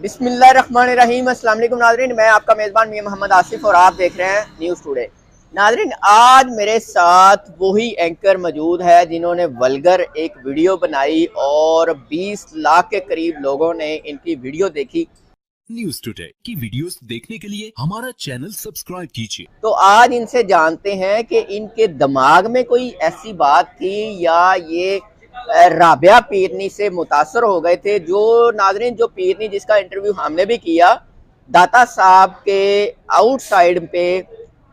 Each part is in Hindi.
बिस्मिल्लाहिर्रहमानिर्रहीम। अस्सलाम वालेकुम नाज़रीन, मैं आपका मेज़बान मियां मोहम्मद आसिफ और आप देख रहे हैं न्यूज़ टुडे। नाज़रीन, आज मेरे साथ वही एंकर मौजूद है जिन्होंने वल्गर एक वीडियो बनाई और 20 लाख के करीब लोगों ने इनकी वीडियो देखी। न्यूज़ टुडे की वीडियोस देखने के लिए हमारा चैनल सब्सक्राइब कीजिए। तो आज इनसे जानते हैं कि इनके दिमाग में कोई ऐसी बात थी या ये राबिया पीरनी से मुतासर हो गए थे। जो नाजरीन, जो पीरनी जिसका इंटरव्यू हमने भी किया, दाता साहब के आउटसाइड पे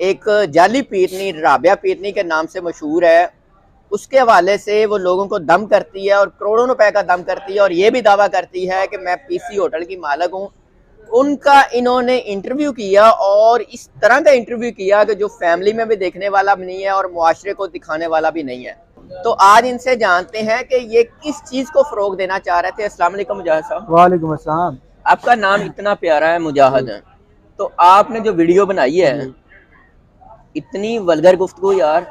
एक जाली पीरनी राबिया पीरनी के नाम से मशहूर है, उसके हवाले से वो लोगों को दम करती है और करोड़ों रुपए का दम करती है और ये भी दावा करती है कि मैं पीसी होटल की मालिक हूँ। उनका इन्होंने इंटरव्यू किया और इस तरह का इंटरव्यू किया कि जो फैमिली में भी देखने वाला भी नहीं है और मुआशरे को दिखाने वाला भी नहीं है। तो आज इनसे जानते हैं कि ये किस चीज को फरोग देना चाह रहे थे। अस्सलाम वालेकुम मुजाहिद साहब। वालेकुम अस्सलाम। आपका नाम इतना प्यारा है मुजाहिद है, तो आपने जो वीडियो बनाई है, इतनी वल्गर गुफ्तगू यार,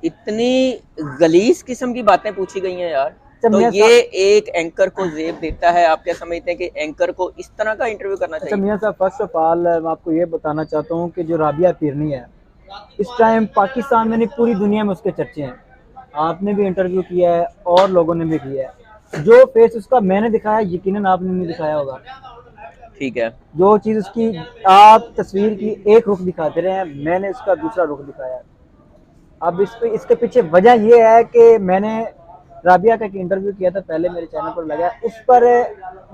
इतनी गलीज किस्म की बातें पूछी गई हैं यार। तो ये एक एंकर को जेब देता है। आप क्या समझते हैं कि एंकर को इस तरह का इंटरव्यू करना चाहिए? मियां साहब, फर्स्ट ऑफ ऑल मैं आपको ये बताना चाहता हूँ कि जो राबिया पीरनी है, इस टाइम पाकिस्तान में नहीं पूरी दुनिया में उसके चर्चे हैं। आपने भी इंटरव्यू किया है और लोगों ने भी किया है। जो फेस उसका मैंने दिखाया, यकीनन आपने नहीं दिखाया होगा। ठीक है, जो चीज़ उसकी आप तस्वीर की एक रुख दिखाते रहे हैं, मैंने उसका दूसरा रुख दिखाया। अब इसके पीछे वजह यह है कि मैंने राबिया का एक इंटरव्यू किया था, पहले मेरे चैनल पर लगा। उस पर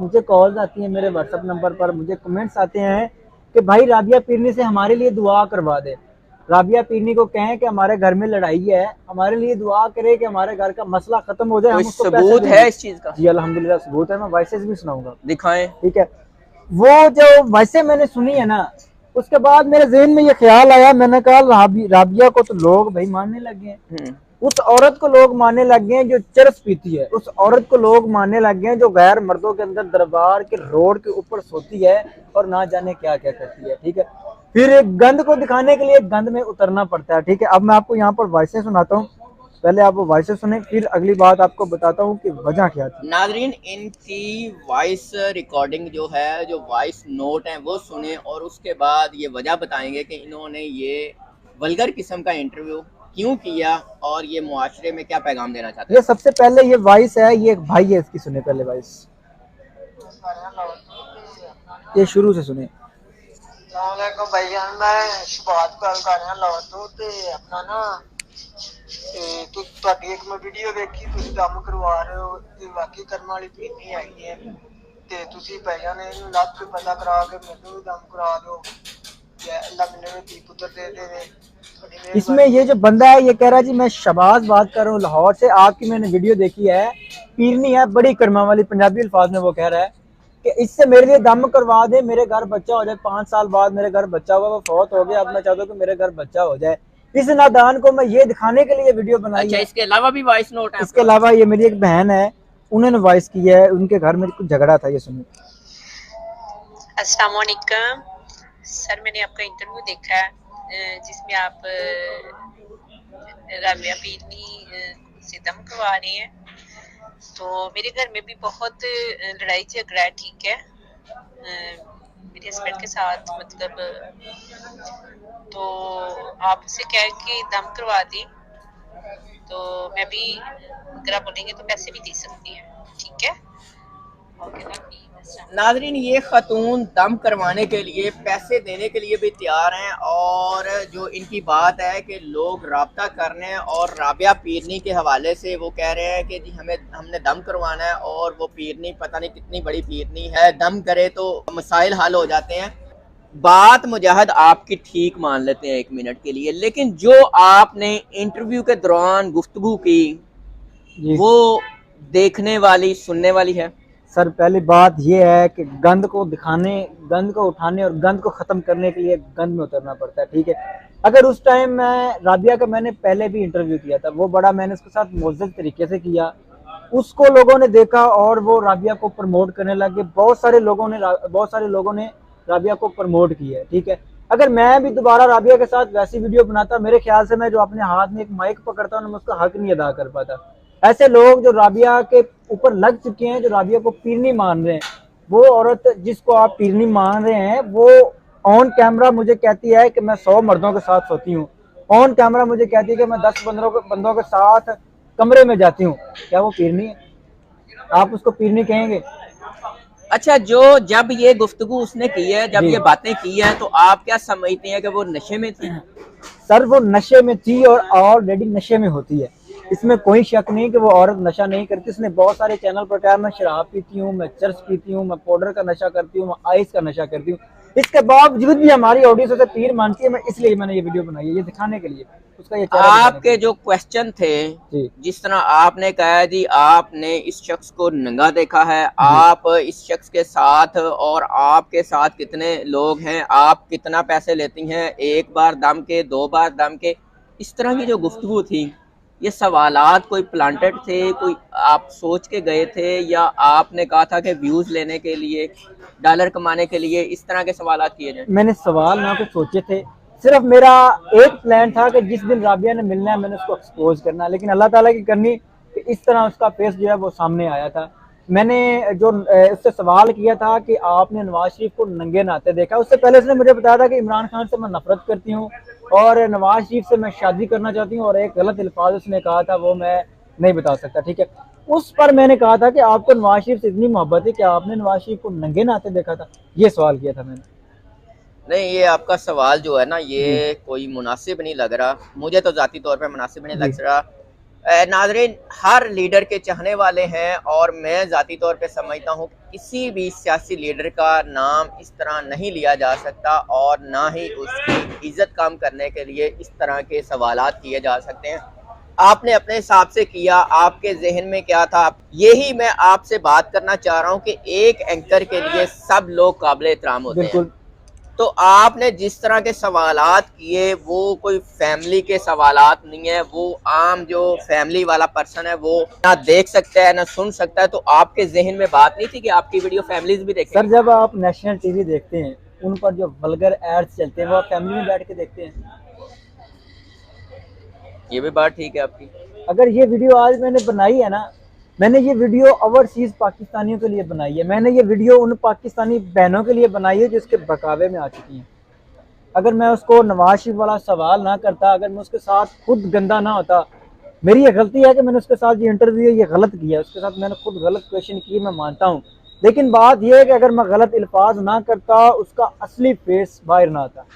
मुझे कॉल्स आती हैं, मेरे व्हाट्सएप नंबर पर मुझे कमेंट्स आते हैं कि भाई राबिया पीरनी से हमारे लिए दुआ करवा दे। राबिया पीरनी को कहें कि हमारे घर में लड़ाई है, हमारे लिए दुआ करे कि हमारे घर का मसला खत्म हो जाए। कोई सबूत है इस चीज का? जी अल्हम्दुलिल्लाह सबूत है, मैं वॉइसेस भी सुनाऊंगा। दिखाएं। ठीक है, वो जो वैसे मैंने सुनी है ना, उसके बाद मेरे ज़हन में ये ख्याल आया, मैंने कहा राबिया को तो लोग भाई मानने लगे हैं, उस औरत को लोग मानने लग गए हैं जो चरस पीती है, उस औरत को लोग मानने लग गए हैं जो गैर मर्दों के अंदर दरबार के रोड के ऊपर सोती है और ना जाने क्या क्या करती है। ठीक है, फिर एक गंद को दिखाने के लिए गंद में उतरना पड़ता है। ठीक है, अब मैं आपको यहाँ पर वॉइसेस सुनाता हूँ, पहले आप वो वॉइसेस सुने, फिर अगली बात आपको बताता हूँ कि वजह क्या थी। नाजरीन, इनकी वॉइस रिकॉर्डिंग जो है, जो वॉइस नोट है, वो सुने और उसके बाद ये वजह बताएंगे कि इन्होंने ये वल्गर किस्म का इंटरव्यू क्यों किया और ये मुआशरे में क्या पैगाम देना चाहते हैं। ये सबसे पहले ये वॉइस है, ये एक भाई है, इसकी सुने पहले वॉइस, ये शुरू से सुने। भाईजान, मैं शुभात गल कर रहा लाहौर तो ते अपना ना तो ਤੁਹਾਡੀ ਇੱਕ ਮੈਂ ਵੀਡੀਓ ਵੇਖੀ, ਤੁਸੀਂ ਦਮ ਕਰਵਾ ਰਹੇ ਹੋ ਤੇ ਵਾਕਈ ਕਰਨ ਵਾਲੀ ਪੀਣੀ ਹੈਗੀ ਹੈ ਤੇ ਤੁਸੀਂ ਭਾਈਜਾਨ ਇਹਨੂੰ ਲੱਭ ਕੇ ਪਤਾ ਕਰਾ ਕੇ ਮੈਨੂੰ ਵੀ ਦਮ ਕਰਾ ਦਿਓ ਤੇ ਅੱਲਾ ਮੈਨੂੰ ਵੀ धी पुत्र दे दे। इसमें ये जो बंदा है ये कह रहा है जी मैं शबाज बात कर रहा हूँ लाहौर से, आपकी मैंने वीडियो देखी है, पीरनी है बड़ी कर्मा वाली, पंजाबी अल्फाज में वो कह रहा है कि इससे मेरे लिए दम करवा दे, मेरे घर बच्चा हो जाए। 5 साल बाद मेरे घर बच्चा हुआ, वो फौत हो गया, अब मैं चाहता हूँ कि मेरे घर बच्चा हो जाए। इस नादान को मैं ये दिखाने के लिए वीडियो बनाई। अच्छा, इसके अलावा भी वॉइस नोट है? इसके अलावा ये मेरी एक बहन है, उन्होंने वॉइस की है, उनके घर में कुछ झगड़ा था, ये सुनिए। अस्सलाम वालेकुम सर, मैंने आपका इंटरव्यू देखा है जिसमें आप राबिया पीरनी से दम करवा रहे हैं। तो मेरे घर में भी बहुत लड़ाई झगड़ा है। ठीक है, मेरे हस्बैंड के साथ मतलब, तो आप उसे कह के दम करवा दें तो मैं भी, अगर आप बोलेंगे तो पैसे भी दे सकती हैं। ठीक है, नाजरीन, ये खतून दम करवाने के लिए, पैसे देने के लिए भी तैयार हैं और जो इनकी बात है कि लोग राब्ता करने और राबिया पीरनी के हवाले से वो कह रहे हैं कि जी हमने दम करवाना है और वो पीरनी पता नहीं कितनी बड़ी पीरनी है, दम करे तो मसाइल हल हो जाते हैं। बात मुजाहिद आपकी ठीक मान लेते हैं 1 मिनट के लिए, लेकिन जो आपने इंटरव्यू के दौरान गुफ्तगू की वो देखने वाली, सुनने वाली है। सर पहली बात ये है कि गंद को दिखाने, गंद को उठाने और गंद को ख़त्म करने के लिए गंद में उतरना पड़ता है। ठीक है, अगर उस टाइम मैं राबिया का मैंने पहले भी इंटरव्यू किया था, वो बड़ा मैंने उसके साथ मुअज़्ज़ज़ तरीके से किया, उसको लोगों ने देखा और वो राबिया को प्रमोट करने लगे। बहुत सारे लोगों ने राबिया को प्रमोट किया है। ठीक है, अगर मैं भी दोबारा राबिया के साथ वैसी वीडियो बनाता, मेरे ख्याल से मैं जो अपने हाथ में एक माइक पकड़ता हूँ, मैं उसका हक नहीं अदा कर पाता। ऐसे लोग जो राबिया के ऊपर लग चुके हैं, जो राबिया को पीरनी मान रहे हैं, वो औरत जिसको आप पीरनी मान रहे हैं वो ऑन कैमरा मुझे कहती है कि मैं 100 मर्दों के साथ सोती हूँ, ऑन कैमरा मुझे कहती है कि मैं 10 बंदों के साथ कमरे में जाती हूँ। क्या वो पीरनी है? आप उसको पीरनी कहेंगे? अच्छा, जो जब ये गुफ्तगू उसने की है, जब जी। ये बातें की है, तो आप क्या समझते हैं कि वो नशे में थी? सर वो नशे में थी और ऑलरेडी नशे में होती है, इसमें कोई शक नहीं कि वो औरत नशा नहीं करती। उसने बहुत सारे चैनल पर कहा मैं शराब पीती हूँ, मैं चर्च पीती हूँ, मैं पाउडर का नशा करती हूँ, मैं आइस का नशा करती हूँ। इसके बावजूद भी हमारी ऑडियंस उसे पीर मानती है। मैं इसलिए मैंने ये वीडियो बनाई है, ये दिखाने के लिए, उसका ये चेहरा दिखाने के आपके लिए। जो क्वेश्चन थे, जी जिस तरह आपने कहा जी आपने इस शख्स को नंगा देखा है, जी आप इस शख्स के साथ और आपके साथ कितने लोग हैं, आप कितना पैसे लेती हैं, एक बार दम के, 2 बार दम के, इस तरह की जो गुफ्तगू थी, ये सवालात कोई प्लांटेड थे, कोई आप सोच के गए थे, या आपने कहा था कि व्यूज लेने के लिए, डॉलर कमाने के लिए इस तरह के सवालात किए जाए? मैंने सवाल ना कुछ सोचे थे, सिर्फ मेरा एक प्लान था कि जिस दिन राबिया ने मिलना है मैंने उसको एक्सपोज करना, लेकिन अल्लाह ताला की करनी कि इस तरह उसका फेस जो है वो सामने आया था। मैंने जो उससे सवाल किया था कि आपने नवाज शरीफ को नंगे नाते देखा, उससे पहले उसने मुझे बताया था कि इमरान खान से मैं नफरत करती हूँ और नवाज शरीफ से मैं शादी करना चाहती हूँ, और एक गलत अल्फाज उसने कहा था वो मैं नहीं बता सकता, ठीक है। उस पर मैंने कहा था कि आपको नवाज शरीफ से इतनी मोहब्बत है कि आपने नवाज शरीफ को नंगे नाते देखा था, ये सवाल किया था मैंने। नहीं, ये आपका सवाल जो है ना, जी ये कोई मुनासिब नहीं लग रहा, मुझे तो ज़ाती तौर पे मुनासिब नहीं जी लग रहा। नाज़रीन, हर लीडर के चाहने वाले हैं, और मैं ज़ाती तौर पे समझता हूँ किसी भी सियासी लीडर का नाम इस तरह नहीं लिया जा सकता, और ना ही उसकी इज्जत कम करने के लिए इस तरह के सवालात किए जा सकते हैं। आपने अपने हिसाब से किया, आपके जहन में क्या था, यही मैं आपसे बात करना चाह रहा हूँ कि एक एंकर के लिए सब लोग काबिल एहतराम होते हैं। बिल्कुल। तो आपने जिस तरह के सवालात किए, वो कोई फैमिली के सवालात नहीं है, वो आम जो फैमिली वाला पर्सन है वो ना देख सकता है ना सुन सकता है। तो आपके जहन में बात नहीं थी कि आपकी वीडियो फैमिलीज भी देखें? सर जब आप नेशनल टीवी देखते हैं, उन पर जो वल्गर एड्स चलते हैं वो आप फैमिली में बैठ के देखते हैं? ये भी बात ठीक है आपकी। अगर ये वीडियो आज मैंने बनाई है ना, मैंने ये वीडियो ओवरसीज पाकिस्तानियों के लिए बनाई है, मैंने ये वीडियो उन पाकिस्तानी बहनों के लिए बनाई है जिसके बहकावे में आ चुकी हैं। अगर मैं उसको नवाज शरीफ वाला सवाल ना करता, अगर मैं उसके साथ खुद गंदा ना होता, मेरी ये गलती है कि मैंने उसके साथ ये इंटरव्यू ये गलत किया, उसके साथ मैंने खुद गलत क्वेश्चन किए, मैं मानता हूँ। लेकिन बात यह है कि अगर मैं गलत अल्फाज ना करता, उसका असली फेस बाहर ना आता।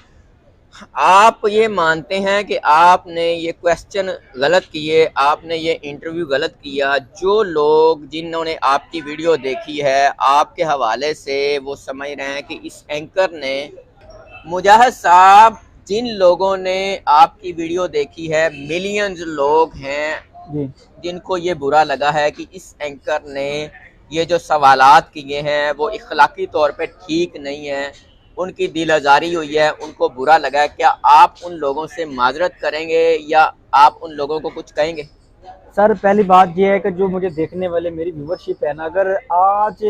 आप ये मानते हैं कि आपने ये क्वेश्चन गलत किए, आपने ये इंटरव्यू गलत किया, जो लोग जिन्होंने आपकी वीडियो देखी है आपके हवाले से वो समझ रहे हैं कि इस एंकर ने, मुजाहिद साहब, जिन लोगों ने आपकी वीडियो देखी है, मिलियंस लोग हैं जी जिनको ये बुरा लगा है कि इस एंकर ने ये जो सवालात किए हैं वो इखलाकी तौर पे ठीक नहीं है, उनकी दिल आज़ारी हुई है, उनको बुरा लगा है। क्या आप उन लोगों से माजरत करेंगे या आप उन लोगों को कुछ कहेंगे? सर पहली बात यह है कि जो मुझे देखने वाले मेरी व्यूवरशिप है ना, अगर आज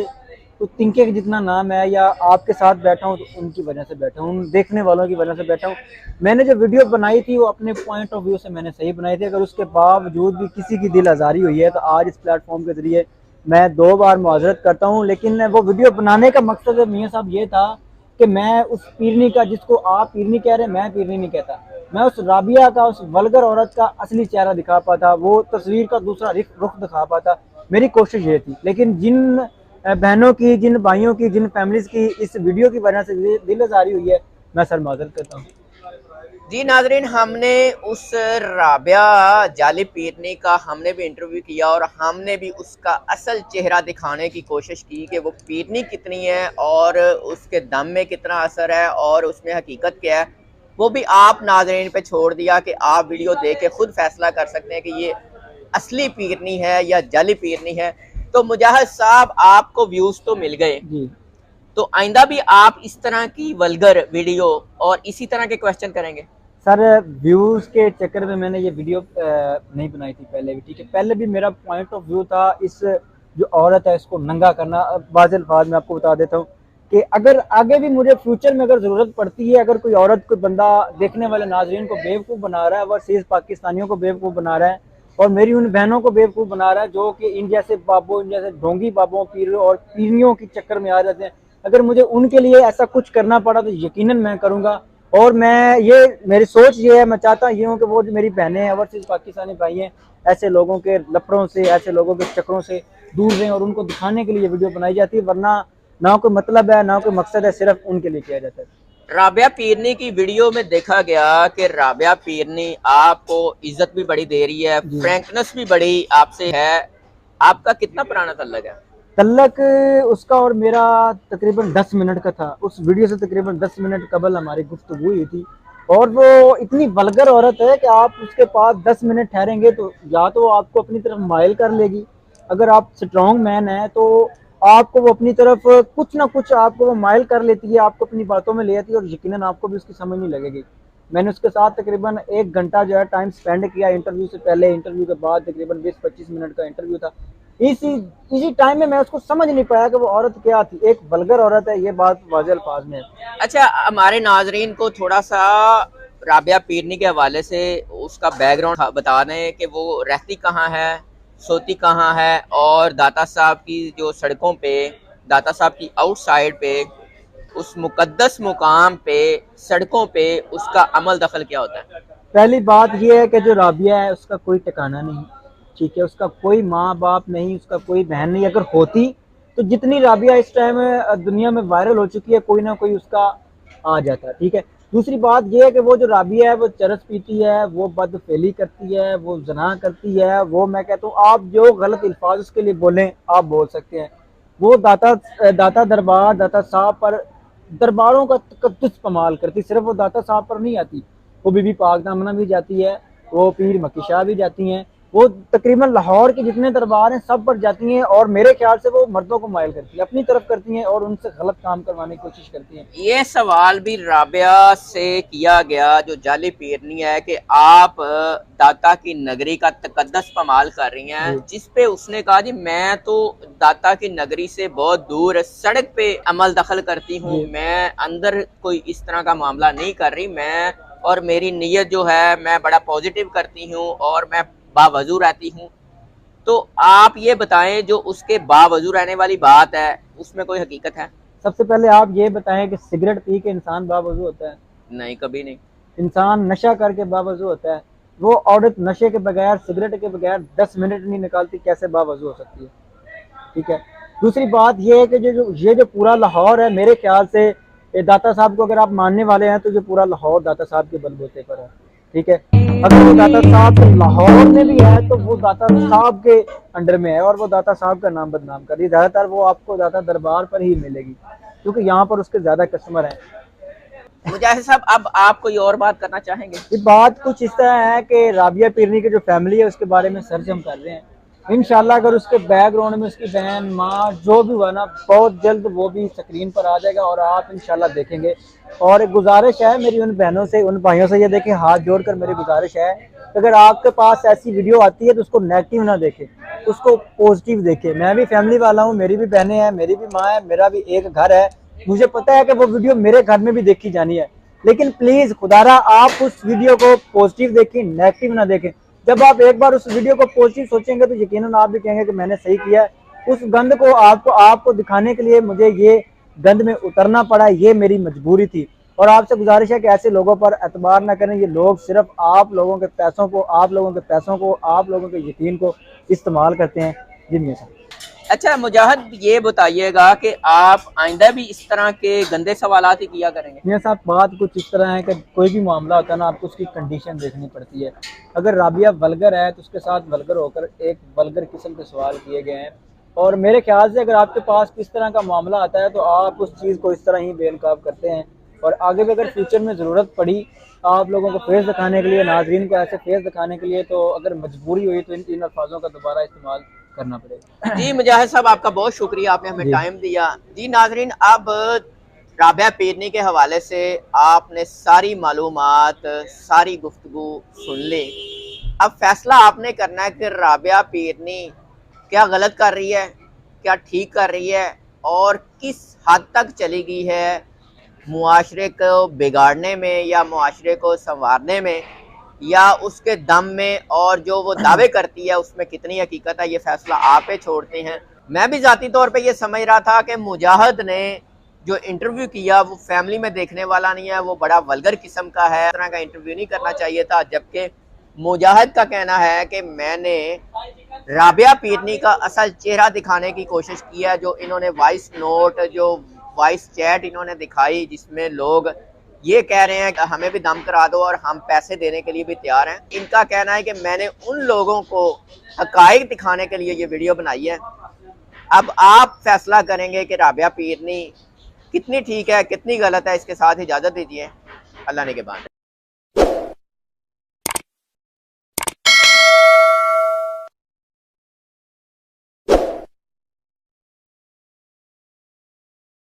तो तिनके जितना नाम है या आपके साथ बैठा हूँ तो उनकी वजह से बैठा हूँ, उन देखने वालों की वजह से बैठा हूँ। मैंने जो वीडियो बनाई थी वो अपने पॉइंट ऑफ व्यू से मैंने सही बनाई थी, अगर उसके बावजूद भी किसी की दिल आज़ारी हुई है तो आज इस प्लेटफॉर्म के जरिए मैं 2 बार मुआज़रत करता हूँ। लेकिन वो वीडियो बनाने का मकसद मियाँ साहब ये था कि मैं उस पीरनी का, जिसको आप पीरनी कह रहे हैं, मैं पीरनी नहीं कहता, मैं उस राबिया का, उस वल्गर औरत का असली चेहरा दिखा पाता, वो तस्वीर का दूसरा रुख दिखा पाता, मेरी कोशिश ये थी। लेकिन जिन बहनों की, जिन भाइयों की, जिन फैमिलीज की इस वीडियो की वजह से दिल आज़ारी हुई है, मैं सर माजरत करता हूँ। जी नाजरीन, हमने उस राबिया जाली पीरनी का हमने भी इंटरव्यू किया और हमने भी उसका असल चेहरा दिखाने की कोशिश की कि वो पीरनी कितनी है और उसके दम में कितना असर है और उसमें हकीकत क्या है। वो भी आप नाजरीन पे छोड़ दिया कि आप वीडियो देख के खुद फैसला कर सकते हैं कि ये असली पीरनी है या जाली पीरनी है। तो मुजाहिद साहब, आपको व्यूज तो मिल गए, जी तो आइंदा भी आप इस तरह की वल्गर वीडियो और इसी तरह के क्वेश्चन करेंगे? सर व्यूज़ के चक्कर में मैंने ये वीडियो नहीं बनाई थी पहले भी, ठीक है। पहले भी मेरा पॉइंट ऑफ व्यू था इस जो औरत है इसको नंगा करना। वाज़ेह अल्फाज में आपको बता देता हूँ कि अगर आगे भी मुझे फ्यूचर में अगर ज़रूरत पड़ती है, अगर कोई औरत, कोई बंदा देखने वाले नाजरीन को बेवकूफ़ बना रहा है, ओवरसीज़ पाकिस्तानियों को बेवकूफ़ बना रहा है, और मेरी उन बहनों को बेवकूफ़ बना रहा है जो कि इन जैसे बाबों, इन जैसे ढोंगी बाबों, पीरों और पीरियों के चक्कर में आ जाते हैं। अगर मुझे उनके लिए ऐसा कुछ करना पड़ा तो यकीनन मैं करूँगा। और मैं ये मेरी सोच ये है, मैं चाहता ये हूँ कि वो जो मेरी बहनें हैं, ओवरसीज़ पाकिस्तानी भाई हैं, ऐसे लोगों के लफड़ों से, ऐसे लोगों के चक्करों से दूर रहें, और उनको दिखाने के लिए वीडियो बनाई जाती है। वरना ना कोई मतलब है, ना कोई मकसद है, सिर्फ उनके लिए किया जाता है। राबिया पीरनी की वीडियो में देखा गया कि राबिया पीरनी आपको इज्जत भी बड़ी दे रही है, फ्रैंकनेस भी बड़ी आपसे है। आपका कितना पुराना तल्लक है? तल्लक उसका और मेरा तकरीबन 10 मिनट का था। उस वीडियो से तकरीबन 10 मिनट कबल हमारी गुफ्तगू हुई थी। और वो इतनी वल्गर औरत है कि आप उसके पास 10 मिनट ठहरेंगे तो या तो आपको अपनी तरफ माइल कर लेगी, अगर आप स्ट्रॉन्ग मैन हैं तो आपको वो अपनी तरफ कुछ ना कुछ आपको वो माइल कर लेती है, आपको अपनी बातों में ले आती है, और यकीनन आपको भी उसकी समझ नहीं लगेगी। मैंने उसके साथ तकरीबन 1 घंटा जो है टाइम स्पेंड किया, इंटरव्यू से पहले, इंटरव्यू के बाद तकरीबन 20-25 मिनट का इंटरव्यू था। इसी टाइम में मैं उसको समझ नहीं पाया कि वो औरत क्या थी। एक वल्गर औरत है, ये बात वाज़ेह अल्फाज में है। अच्छा, हमारे नाजरीन को थोड़ा सा राबिया पीरनी के हवाले से उसका बैकग्राउंड बता दें कि वो रहती कहाँ है, सोती कहाँ है, और दाता साहब की जो सड़कों पे, दाता साहब की आउटसाइड पे, उस मुकद्दस मुकाम पे, सड़कों पे उसका अमल दखल क्या होता है? पहली बात यह है कि जो राबिया है उसका कोई ठिकाना नहीं, ठीक है, उसका कोई माँ बाप नहीं, उसका कोई बहन नहीं। अगर होती तो जितनी राबिया इस टाइम दुनिया में वायरल हो चुकी है, कोई ना कोई उसका आ जाता, ठीक है। दूसरी बात यह है कि वो जो राबिया है वो चरस पीती है, वो बदफेली करती है, वो जना करती है। वो मैं कहता हूँ आप जो गलत अल्फाज उसके लिए बोलें आप बोल सकते हैं। वो दाता दरबार, दाता साहब पर, दरबारों का तकद्दुस पमाल करती। सिर्फ वो दाता साहब पर नहीं आती, वो बीबी पाक दामना भी जाती है, वो पीर मक्की शाह भी जाती हैं, वो तकरीबन लाहौर के जितने दरबार हैं सब पर जाती हैं। और मेरे ख्याल से वो मर्दों को माइल करती है, अपनी तरफ करती हैं और उनसे गलत काम करवाने की कोशिश करती हैं। ये सवाल भी राबिया से किया गया जो जाली पीरनी है कि आप दाता की नगरी का तकद्दस पमाल कर रही हैं, जिस पे उसने कहा जी मैं तो दाता की नगरी से बहुत दूर सड़क पे अमल दखल करती हूँ, मैं अंदर कोई इस तरह का मामला नहीं कर रही, मैं और मेरी नीयत जो है मैं बड़ा पॉजिटिव करती हूँ और मैं बावजू रहती हूँ। तो आप ये बताएं जो उसके बावजू रहने वाली बात है उसमें कोई हकीकत है? सबसे पहले आप ये बताएं कि सिगरेट पी के इंसान बावजू होता है? नहीं, कभी नहीं। इंसान नशा करके बावजू होता है। वो औरत नशे के बगैर, सिगरेट के बगैर 10 मिनट नहीं निकालती, कैसे बावजू हो सकती है? ठीक है। दूसरी बात ये है कि जो पूरा लाहौर है, मेरे ख्याल से दाता साहब को अगर आप मानने वाले हैं तो जो पूरा लाहौर दाता साहब के बलबूते पर है, ठीक है। अगर वो दाता साहब लाहौर में भी है तो वो दाता साहब के अंडर में है और वो दाता साहब का नाम बदनाम कर रही है। ज़्यादातर वो आपको दाता दरबार पर ही मिलेगी क्योंकि यहाँ पर उसके ज़्यादा कस्टमर हैं। मुजाहिद साहब, अब आप कोई और बात करना चाहेंगे? ये बात कुछ इस तरह है कि राबिया पीरनी की जो फैमिली है उसके बारे में सर्च हम कर रहे हैं। इंशाल्लाह अगर उसके बैकग्राउंड में उसकी बहन, माँ, जो भी हुआ ना, बहुत जल्द वो भी स्क्रीन पर आ जाएगा और आप इंशाल्लाह देखेंगे। और एक गुजारिश है मेरी उन बहनों से, उन भाइयों से, ये देखें, हाथ जोड़कर मेरी गुजारिश है कि अगर आपके पास ऐसी वीडियो आती है तो उसको नेगेटिव ना देखें, उसको पॉजिटिव देखें। मैं भी फैमिली वाला हूँ, मेरी भी बहनें हैं, मेरी भी माँ है, मेरा भी एक घर है, मुझे पता है कि वो वीडियो मेरे घर में भी देखी जानी है। लेकिन प्लीज़ खुदारा आप उस वीडियो को पॉजिटिव देखें, नेगेटिव ना देखें। जब आप एक बार उस वीडियो को पॉजिटिव सोचेंगे तो यकीनन आप भी कहेंगे कि मैंने सही किया है। उस गंद को आपको दिखाने के लिए मुझे ये गंद में उतरना पड़ा, ये मेरी मजबूरी थी। और आपसे गुजारिश है कि ऐसे लोगों पर एतबार ना करें। ये लोग सिर्फ आप लोगों के पैसों को, आप लोगों के यकीन को इस्तेमाल करते हैं। जी मियां साहब। अच्छा मुजाहिद, ये बताइएगा कि आप आइंदा भी इस तरह के गंदे सवालात ही किया करेंगे? मियां साहब, बात कुछ इस तरह है कि कोई भी मामला होता है ना, आपको उसकी कंडीशन देखनी पड़ती है। अगर राबिया वल्गर है तो उसके साथ वल्गर होकर एक वल्गर किस्म के सवाल किए गए हैं। और मेरे ख्याल से अगर आपके पास किस तरह का मामला आता है तो आप उस चीज़ को इस तरह ही बेनकाब करते हैं। और आगे भी अगर फ्यूचर में ज़रूरत पड़ी आप लोगों को फेस दिखाने के लिए, नाजरीन को ऐसे फेस दिखाने के लिए, तो अगर मजबूरी हुई तो इन अल्फाजों का दोबारा इस्तेमाल करना पड़ेगा। जी मुजाहिद साहब, आपका बहुत शुक्रिया, आपने हमें टाइम दिया। जी नाजरीन, अब राबिया पीरनी के हवाले से आपने सारी मालूमात, सारी गुफ्तगू सुन ली। अब फैसला आपने करना है कि राबिया पीरनी क्या गलत कर रही है, क्या ठीक कर रही है, और किस हद तक चली गई है मुआशरे को बिगाड़ने में या मुआशरे को संवारने में। या उसके दम में और जो वो दावे करती है उसमें कितनी हकीकत है, ये फैसला आप पे छोड़ते हैं। मैं भी ज़ाती तौर पे ये समझ रहा था कि मुजाहिद ने जो इंटरव्यू किया वो फैमिली में देखने वाला नहीं है, वो बड़ा वल्गर किस्म का है, इस तरह का इंटरव्यू नहीं करना चाहिए था। जबकि मुजाहिद का कहना है कि मैंने राबिया पीरनी का असल चेहरा दिखाने की कोशिश की है। जो इन्होंने वॉइस नोट, जो वॉइस चैट इन्होंने दिखाई जिसमें लोग ये कह रहे हैं कि हमें भी दम करा दो और हम पैसे देने के लिए भी तैयार हैं, इनका कहना है कि मैंने उन लोगों को हकायक दिखाने के लिए ये वीडियो बनाई है। अब आप फैसला करेंगे कि राबिया पीरनी कितनी ठीक है कितनी गलत है। इसके साथ इजाज़त दीजिए, अल्लाह ने के बाद।